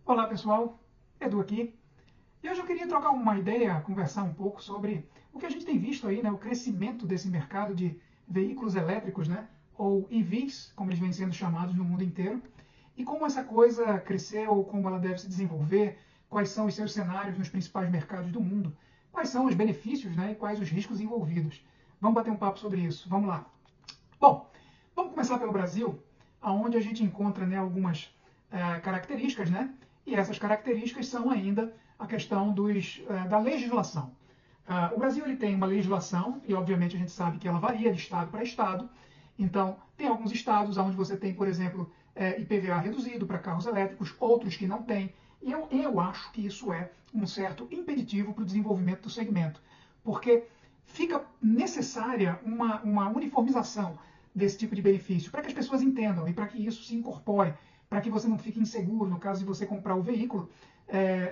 Olá pessoal, Edu aqui. E hoje eu queria trocar uma ideia, conversar um pouco sobre o que a gente tem visto aí, né, o crescimento desse mercado de veículos elétricos, né, ou EVs, como eles vêm sendo chamados no mundo inteiro, e como essa coisa cresceu, como ela deve se desenvolver, quais são os seus cenários nos principais mercados do mundo, quais são os benefícios, né, e quais os riscos envolvidos. Vamos bater um papo sobre isso, vamos lá. Bom, vamos começar pelo Brasil, onde a gente encontra, né, algumas características, né? E essas características são ainda a questão da legislação. O Brasil ele tem uma legislação, e obviamente a gente sabe que ela varia de estado para estado. Então, tem alguns estados onde você tem, por exemplo, IPVA reduzido para carros elétricos, outros que não têm. E eu acho que isso é um certo impeditivo para o desenvolvimento do segmento, porque fica necessária uma uniformização desse tipo de benefício, para que as pessoas entendam e para que isso se incorpore, para que você não fique inseguro no caso de você comprar o veículo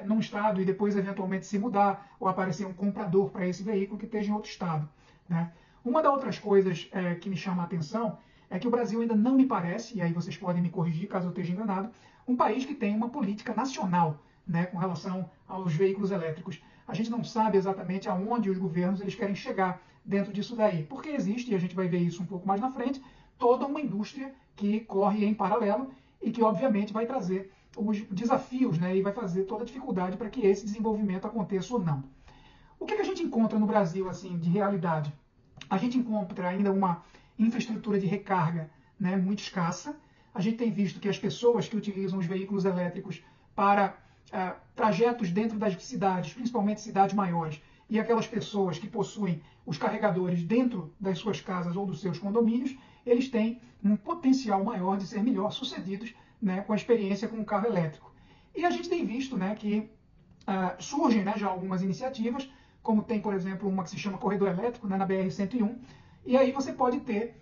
num estado e depois eventualmente se mudar ou aparecer um comprador para esse veículo que esteja em outro estado, né? Uma das outras coisas que me chama a atenção é que o Brasil ainda não me parece, e aí vocês podem me corrigir caso eu esteja enganado, um país que tem uma política nacional, né, com relação aos veículos elétricos. A gente não sabe exatamente aonde os governos eles querem chegar dentro disso daí, porque existe, e a gente vai ver isso um pouco mais na frente, toda uma indústria que corre em paralelo e que obviamente vai trazer os desafios, né, e vai fazer toda a dificuldade para que esse desenvolvimento aconteça ou não. O que a gente encontra no Brasil assim de realidade? A gente encontra ainda uma infraestrutura de recarga, né, muito escassa. A gente tem visto que as pessoas que utilizam os veículos elétricos para trajetos dentro das cidades, principalmente cidades maiores, e aquelas pessoas que possuem os carregadores dentro das suas casas ou dos seus condomínios, eles têm um potencial maior de ser melhor sucedidos, né, com a experiência com o carro elétrico. E a gente tem visto, né, que surgem, né, já algumas iniciativas, como tem, por exemplo, uma que se chama Corredor Elétrico, né, na BR-101, e aí você pode ter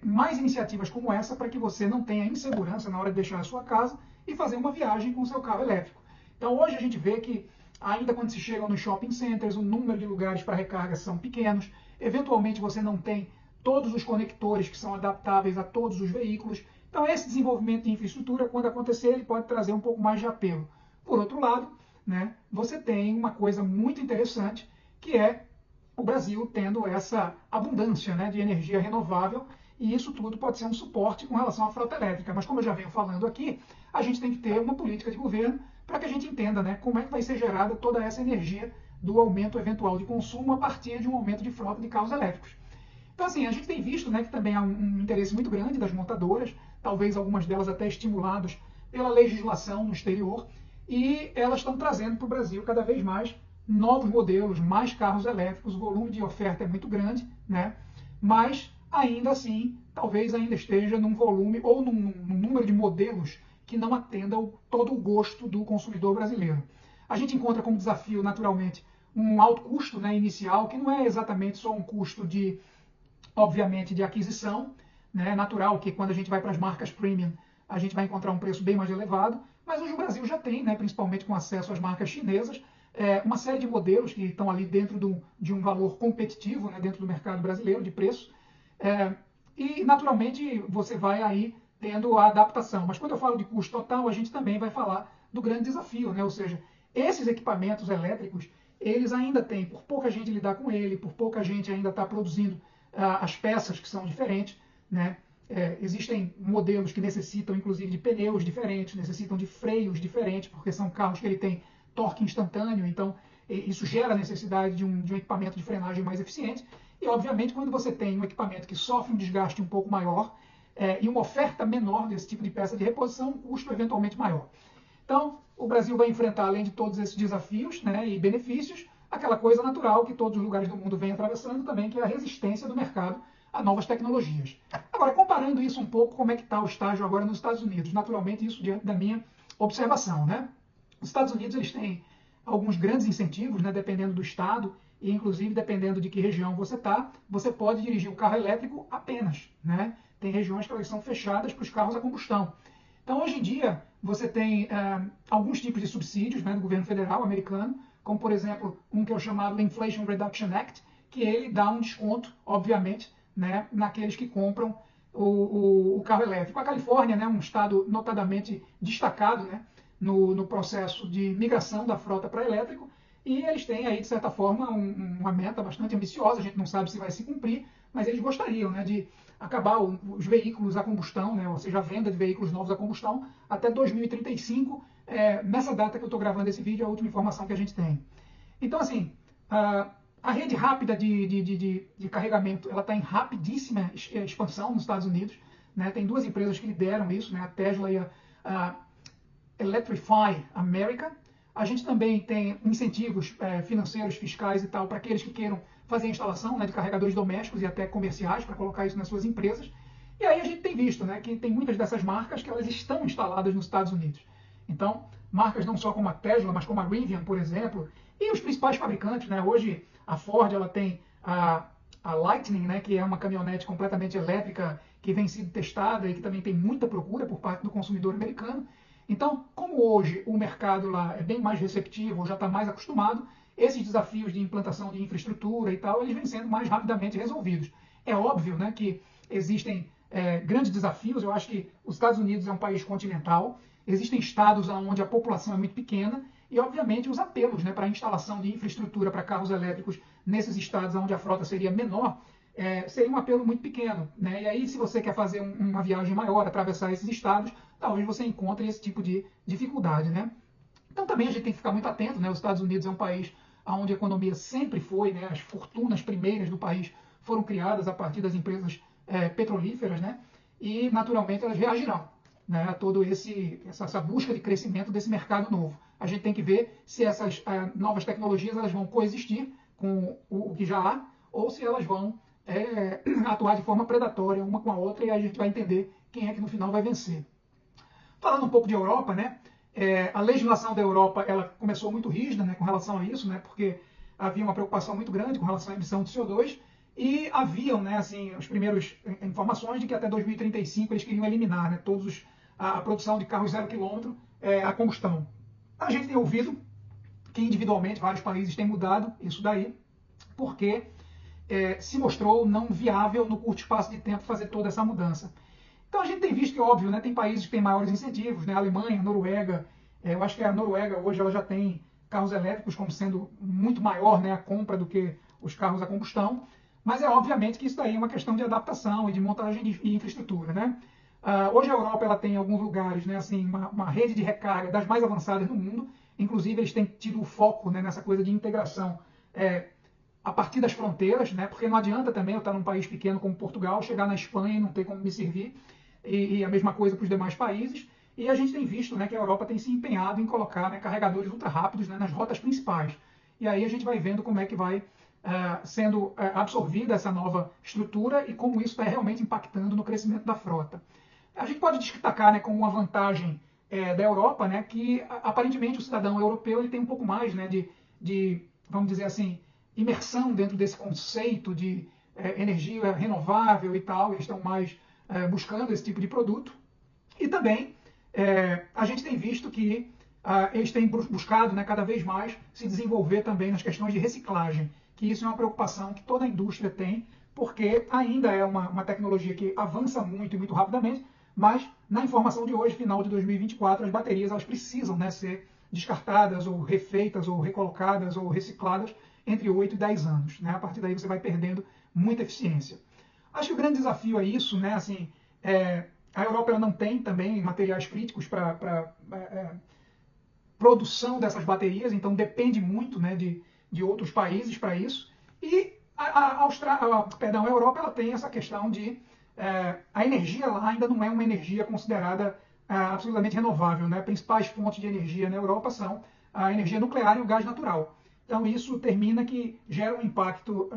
mais iniciativas como essa para que você não tenha insegurança na hora de deixar a sua casa e fazer uma viagem com o seu carro elétrico. Então hoje a gente vê que ainda quando se chega nos shopping centers, o número de lugares para recarga são pequenos, eventualmente você não tem todos os conectores que são adaptáveis a todos os veículos. Então esse desenvolvimento de infraestrutura, quando acontecer, ele pode trazer um pouco mais de apelo. Por outro lado, né, você tem uma coisa muito interessante, que é o Brasil tendo essa abundância, né, de energia renovável, e isso tudo pode ser um suporte com relação à frota elétrica. Mas como eu já venho falando aqui, a gente tem que ter uma política de governo para que a gente entenda, né, como é que vai ser gerada toda essa energia do aumento eventual de consumo a partir de um aumento de frota de carros elétricos. Então, assim, a gente tem visto, né, que também há um interesse muito grande das montadoras, talvez algumas delas até estimuladas pela legislação no exterior, e elas estão trazendo para o Brasil cada vez mais novos modelos, mais carros elétricos, o volume de oferta é muito grande, né? Mas ainda assim, talvez ainda esteja num volume ou num número de modelos que não atenda todo o gosto do consumidor brasileiro. A gente encontra como desafio, naturalmente, um alto custo, né, inicial, que não é exatamente só um custo de, obviamente, de aquisição, né? É natural que quando a gente vai para as marcas premium, a gente vai encontrar um preço bem mais elevado, mas hoje o Brasil já tem, né, principalmente com acesso às marcas chinesas, uma série de modelos que estão ali dentro de um valor competitivo, né, dentro do mercado brasileiro de preço, e naturalmente você vai aí tendo a adaptação. Mas quando eu falo de custo total, a gente também vai falar do grande desafio, né? Ou seja, esses equipamentos elétricos, eles ainda têm, por pouca gente lidar com ele, por pouca gente ainda está produzindo as peças que são diferentes, né? Existem modelos que necessitam, inclusive, de pneus diferentes, necessitam de freios diferentes, porque são carros que ele tem torque instantâneo, então isso gera a necessidade de um equipamento de frenagem mais eficiente. E, obviamente, quando você tem um equipamento que sofre um desgaste um pouco maior e uma oferta menor desse tipo de peça de reposição, um custo eventualmente maior. Então, o Brasil vai enfrentar, além de todos esses desafios, né, e benefícios, aquela coisa natural que todos os lugares do mundo vêm atravessando também, que é a resistência do mercado a novas tecnologias. Agora, comparando isso um pouco, como é que está o estágio agora nos Estados Unidos? Naturalmente, isso diante da minha observação, né? Os Estados Unidos eles têm alguns grandes incentivos, né, dependendo do estado e inclusive dependendo de que região você está, você pode dirigir o carro elétrico apenas, né? Tem regiões que elas são fechadas para os carros a combustão. Então, hoje em dia, você tem alguns tipos de subsídios, né, do governo federal americano, como, por exemplo, um que é o chamado Inflation Reduction Act, que ele dá um desconto, obviamente, né, naqueles que compram o carro elétrico. A Califórnia, né, um estado notadamente destacado, né, no processo de migração da frota para elétrico, e eles têm aí, de certa forma, uma meta bastante ambiciosa, a gente não sabe se vai se cumprir, mas eles gostariam, né, de acabar os veículos a combustão, né, ou seja, a venda de veículos novos a combustão, até 2035, nessa data que eu estou gravando esse vídeo, é a última informação que a gente tem. Então, assim, a rede rápida de carregamento, ela está em rapidíssima expansão nos Estados Unidos, né, tem duas empresas que lideram isso, né, a Tesla e a Electrify America. A gente também tem incentivos financeiros, fiscais e tal, para aqueles que queiram fazer a instalação, né, de carregadores domésticos e até comerciais, para colocar isso nas suas empresas. E aí a gente tem visto, né, que tem muitas dessas marcas que elas estão instaladas nos Estados Unidos. Então, marcas não só como a Tesla, mas como a Rivian, por exemplo, e os principais fabricantes, né? Hoje a Ford ela tem a Lightning, né, que é uma caminhonete completamente elétrica que vem sendo testada e que também tem muita procura por parte do consumidor americano. Então, como hoje o mercado lá é bem mais receptivo, já está mais acostumado, esses desafios de implantação de infraestrutura e tal, eles vêm sendo mais rapidamente resolvidos. É óbvio, né, que existem grandes desafios. Eu acho que os Estados Unidos é um país continental, existem estados onde a população é muito pequena e, obviamente, os apelos, né, para a instalação de infraestrutura para carros elétricos nesses estados onde a frota seria menor, seria um apelo muito pequeno, né? E aí, se você quer fazer uma viagem maior, atravessar esses estados, talvez você encontre esse tipo de dificuldade, né? Então também a gente tem que ficar muito atento, né? Os Estados Unidos é um país onde a economia sempre foi, né? As fortunas primeiras do país foram criadas a partir das empresas petrolíferas, né? E naturalmente elas reagirão, né, a toda essa busca de crescimento desse mercado novo. A gente tem que ver se essas novas tecnologias elas vão coexistir com o que já há ou se elas vão atuar de forma predatória uma com a outra, e aí a gente vai entender quem é que no final vai vencer. Falando um pouco de Europa, né, a legislação da Europa ela começou muito rígida, né, com relação a isso, né, porque havia uma preocupação muito grande com relação à emissão de CO2 e haviam, né, assim, as primeiras informações de que até 2035 eles queriam eliminar, né, a produção de carros 0 km a combustão. A gente tem ouvido que individualmente vários países têm mudado isso daí, porque se mostrou não viável no curto espaço de tempo fazer toda essa mudança. Então a gente tem visto que, óbvio, né, tem países que têm maiores incentivos, né, a Alemanha, a Noruega, eu acho que a Noruega hoje ela já tem carros elétricos como sendo muito maior, né, a compra do que os carros a combustão, mas obviamente que isso daí é uma questão de adaptação e de montagem de infraestrutura, né? Hoje a Europa ela tem em alguns lugares, né, assim, uma rede de recarga das mais avançadas do mundo, inclusive eles têm tido o foco, né, nessa coisa de integração a partir das fronteiras, né, porque não adianta também eu estar num país pequeno como Portugal, chegar na Espanha e não ter como me servir, e a mesma coisa para os demais países. E a gente tem visto, né, que a Europa tem se empenhado em colocar, né, carregadores ultra rápidos, né, nas rotas principais. E aí a gente vai vendo como é que vai sendo absorvida essa nova estrutura e como isso está realmente impactando no crescimento da frota. A gente pode destacar, né, como uma vantagem da Europa, né, que aparentemente o cidadão europeu ele tem um pouco mais, né, vamos dizer assim, imersão dentro desse conceito de energia renovável e tal. Eles estão mais buscando esse tipo de produto. E também a gente tem visto que eles têm buscado, né, cada vez mais se desenvolver também nas questões de reciclagem, que isso é uma preocupação que toda a indústria tem, porque ainda é uma tecnologia que avança muito e muito rapidamente, mas na informação de hoje, final de 2024, as baterias elas precisam, né, ser descartadas ou refeitas ou recolocadas ou recicladas entre 8 e 10 anos. Né? A partir daí você vai perdendo muita eficiência. Acho que o grande desafio é isso, né? Assim, a Europa ela não tem também materiais críticos para produção dessas baterias, então depende muito, né, de outros países para isso. E a Europa ela tem essa questão de a energia lá ainda não é uma energia considerada absolutamente renovável, né? Principais fontes de energia na Europa são a energia nuclear e o gás natural. Então isso termina que gera um impacto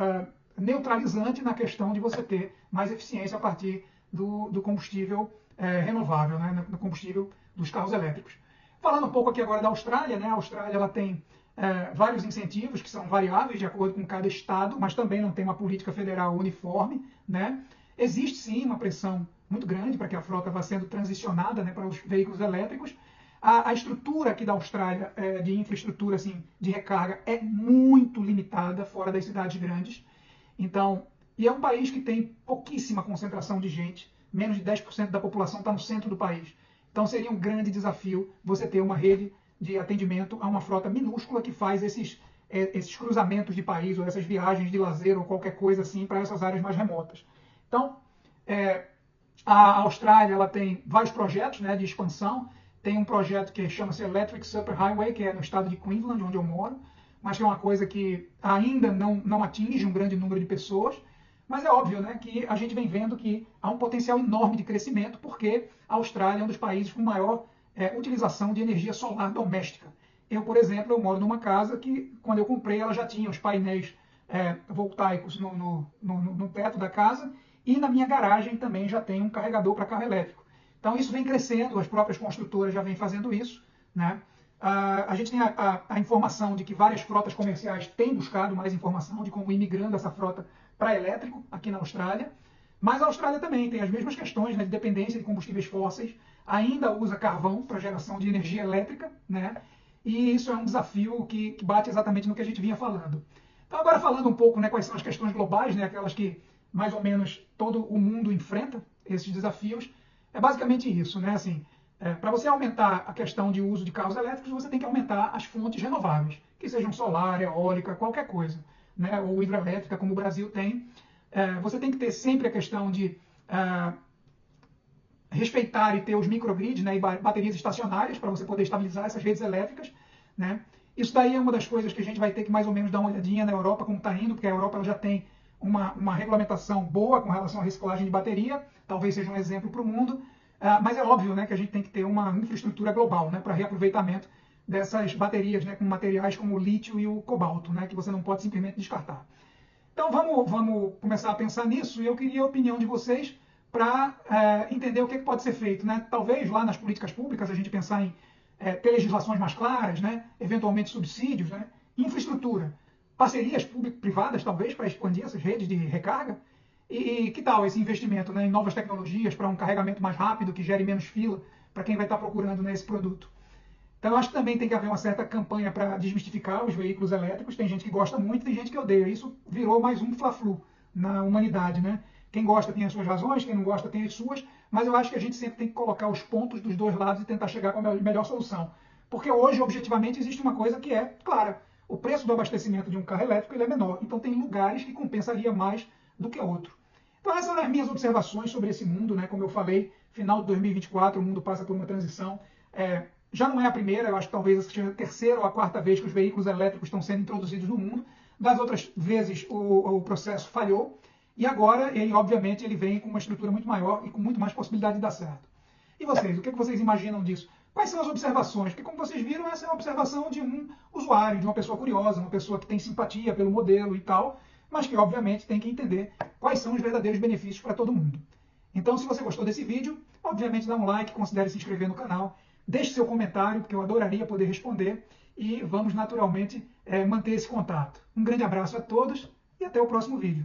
neutralizante na questão de você ter mais eficiência a partir do combustível renovável, né? No combustível dos carros elétricos. Falando um pouco aqui agora da Austrália, né? A Austrália ela tem vários incentivos que são variáveis de acordo com cada estado, mas também não tem uma política federal uniforme, né? Existe sim uma pressão muito grande para que a frota vá sendo transicionada, né, para os veículos elétricos. A estrutura aqui da Austrália de infraestrutura assim, de recarga é muito limitada fora das cidades grandes. Então, e é um país que tem pouquíssima concentração de gente, menos de 10% da população está no centro do país. Então seria um grande desafio você ter uma rede de atendimento a uma frota minúscula que faz esses cruzamentos de país ou essas viagens de lazer ou qualquer coisa assim para essas áreas mais remotas. Então, a Austrália ela tem vários projetos, né, de expansão. Tem um projeto que chama-se Electric Superhighway, que é no estado de Queensland, onde eu moro, mas que é uma coisa que ainda não atinge um grande número de pessoas. Mas é óbvio, né, que a gente vem vendo que há um potencial enorme de crescimento, porque a Austrália é um dos países com maior utilização de energia solar doméstica. Eu, por exemplo, eu moro numa casa que, quando eu comprei, ela já tinha os painéis voltaicos no teto da casa, e na minha garagem também já tem um carregador para carro elétrico. Então isso vem crescendo, as próprias construtoras já vêm fazendo isso, né? A gente tem a informação de que várias frotas comerciais têm buscado mais informação de como ir migrando essa frota para elétrico aqui na Austrália. Mas a Austrália também tem as mesmas questões, né, de dependência de combustíveis fósseis, ainda usa carvão para geração de energia elétrica, né? E isso é um desafio que bate exatamente no que a gente vinha falando. Então agora falando um pouco, né, quais são as questões globais, né, aquelas que mais ou menos todo o mundo enfrenta, esses desafios, é basicamente isso, né? Assim, para você aumentar a questão de uso de carros elétricos, você tem que aumentar as fontes renováveis, que sejam solar, eólica, qualquer coisa, né? Ou hidrelétrica, como o Brasil tem. Você tem que ter sempre a questão de respeitar e ter os microgrids, né, e baterias estacionárias para você poder estabilizar essas redes elétricas, né? Isso daí é uma das coisas que a gente vai ter que mais ou menos dar uma olhadinha na Europa, como está indo, porque a Europa ela já tem uma regulamentação boa com relação à reciclagem de bateria, talvez seja um exemplo para o mundo, mas é óbvio, né, que a gente tem que ter uma infraestrutura global, né, para reaproveitamento dessas baterias, né, com materiais como o lítio e o cobalto, né, que você não pode simplesmente descartar. Então vamos começar a pensar nisso, e eu queria a opinião de vocês para entender o que pode ser feito, né? Talvez lá nas políticas públicas a gente pensar em ter legislações mais claras, né? Eventualmente subsídios, né? Infraestrutura, parcerias público-privadas talvez para expandir essas redes de recarga, e que tal esse investimento, né, em novas tecnologias para um carregamento mais rápido, que gere menos fila para quem vai estar procurando, né, esse produto. Então eu acho que também tem que haver uma certa campanha para desmistificar os veículos elétricos. Tem gente que gosta muito, tem gente que odeia. Isso virou mais um fla-flu na humanidade, né? Quem gosta tem as suas razões, quem não gosta tem as suas, mas eu acho que a gente sempre tem que colocar os pontos dos dois lados e tentar chegar com a melhor solução. Porque hoje, objetivamente, existe uma coisa que é clara. O preço do abastecimento de um carro elétrico ele é menor. Então tem lugares que compensaria mais do que outro. Então essas são as minhas observações sobre esse mundo, né? Como eu falei, final de 2024 o mundo passa por uma transição. Já não é a primeira, eu acho que talvez seja a terceira ou a quarta vez que os veículos elétricos estão sendo introduzidos no mundo. Das outras vezes o processo falhou. E agora, ele obviamente, ele vem com uma estrutura muito maior e com muito mais possibilidade de dar certo. E vocês, o que vocês imaginam disso? Quais são as observações? Porque como vocês viram, essa é uma observação de um usuário, de uma pessoa curiosa, uma pessoa que tem simpatia pelo modelo e tal, mas que obviamente tem que entender quais são os verdadeiros benefícios para todo mundo. Então, se você gostou desse vídeo, obviamente dá um like, considere se inscrever no canal, deixe seu comentário, porque eu adoraria poder responder, e vamos naturalmente manter esse contato. Um grande abraço a todos e até o próximo vídeo.